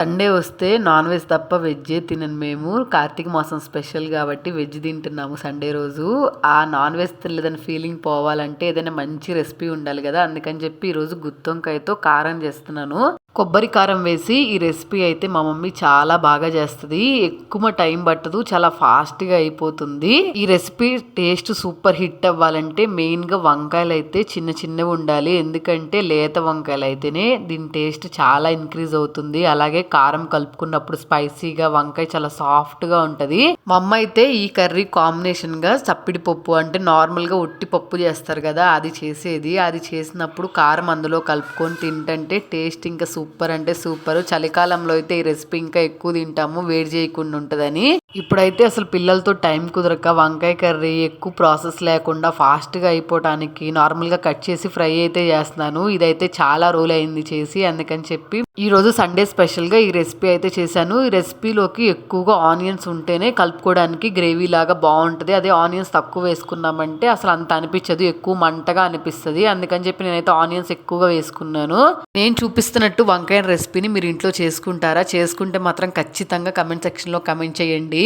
Sunday వస్తే non veg తప్ప వెజ్జే తినను మేము. కార్తీక మాసం స్పెషల్ కాబట్టి వెజ్ తింటున్నాము సండే రోజు. ఆ నాన్ వెజ్ తినలేదని ఫీలింగ్ పోవాలంటే ఏదైనా మంచి రెసిపీ ఉండాలి కదా! అందుకని చెప్పి ఈరోజు గుత్తొంకాయతో కారం చేస్తున్నాను. కొబ్బరి కారం వేసి ఈ రెసిపీ అయితే మా మమ్మీ చాలా బాగా చేస్తది. ఎక్కువ టైం పట్టదు. చాలా ఫాస్ట్‌గా అయిపోతుంది. ఈ రెసిపీ టేస్ట్ సూపర్ హిట్ అవ్వాలంటే మెయిన్‌గా వంకాయలు అయితే చిన్న చిన్నవి ఉండాలి. ఎందుకంటే లేత వంకాయలు అయితేనే దీని టేస్ట్ చాలా ఇంక్రీజ్ అవుతుంది. అలాగే కారం కలుపుకున్నప్పుడు స్పైసీగా వంకాయ చాలా సాఫ్ట్‌గా ఉంటది. మా అమ్మ అయితే ఈ కర్రీ కాంబినేషన్‌గా చప్పిడి పప్పు అంటే నార్మల్‌గా ఉట్టి పప్పు చేస్తారు కదా! అది చేసేది. అది చేసినప్పుడు కారం అందులో కలుపుకొని తింటంటే టేస్ట్ ఇంకా సూపర్ అంటే సూపర్. చలికాలంలో అయితే ఈ రెసిపీ ఇంకా ఎక్కువ తింటాము వేడి చేయకుండా ఉంటుందని. ఇప్పుడైతే అసలు పిల్లలతో టైం కుదరక వంకాయ కర్రీ ఎక్కువ ప్రాసెస్ లేకుండా ఫాస్ట్‌గా అయిపోవటానికి నార్మల్‌గా కట్ చేసి ఫ్రై అయితే చేస్తున్నాను. ఇదైతే చాలా రోజులు అయింది చేసి. అందుకని చెప్పి ఈరోజు సండే స్పెషల్‌గా ఈ రెసిపీ అయితే చేశాను. ఈ రెసిపీలోకి ఎక్కువగా ఆనియన్స్ ఉంటేనే కలుపుకోవడానికి గ్రేవీ లాగా బాగుంటుంది. అదే ఆనియన్స్ తక్కువ వేసుకున్నామంటే అసలు అంత అనిపించదు. ఎక్కువ మంటగా అనిపిస్తుంది. అందుకని చెప్పి నేనైతే ఆనియన్స్ ఎక్కువగా వేసుకున్నాను. నేను చూపిస్తున్నట్టు వంకాయ రెసిపీని మీరు ఇంట్లో చేసుకుంటారా? చేసుకుంటే మాత్రం ఖచ్చితంగా కమెంట్ సెక్షన్‌లో కమెంట్ చేయండి.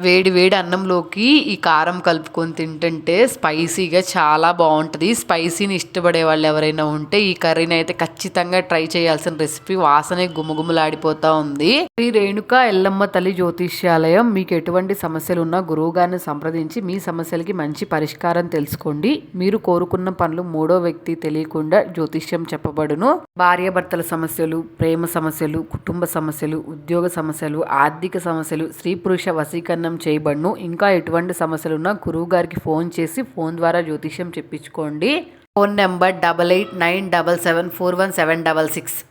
వేడి వేడి అన్నంలోకి ఈ కారం కలుపుకొని తింటుంటే స్పైసీగా చాలా బాగుంటుంది. స్పైసీని ఇష్టపడే వాళ్ళు ఎవరైనా ఉంటే ఈ కర్రీని అయితే ఖచ్చితంగా ట్రై చేయాల్సిన రెసిపీ. వాసనే గుమగుమలాడిపోతా ఉంది. శ్రీ రేణుక ఎల్లమ్మ తల్లి జ్యోతిష్యాలయం. మీకు ఎటువంటి సమస్యలు ఉన్నా గురువు గారిని సంప్రదించి మీ సమస్యలకి మంచి పరిష్కారం తెలుసుకోండి. మీరు కోరుకున్న పనులు మూడో వ్యక్తి తెలియకుండా జ్యోతిష్యం చెప్పబడును. భార్యాభర్తల సమస్యలు, ప్రేమ సమస్యలు, కుటుంబ సమస్యలు, ఉద్యోగ సమస్యలు, ఆర్థిక సమస్యలు, స్త్రీ పురుష వశీకరణం చేయబడును. ఇంకా ఎటువంటి సమస్యలు ఉన్నా గురువు గారికి ఫోన్ చేసి ఫోన్ ద్వారా జ్యోతిష్యం చెప్పించుకోండి. Phone number 8897741766.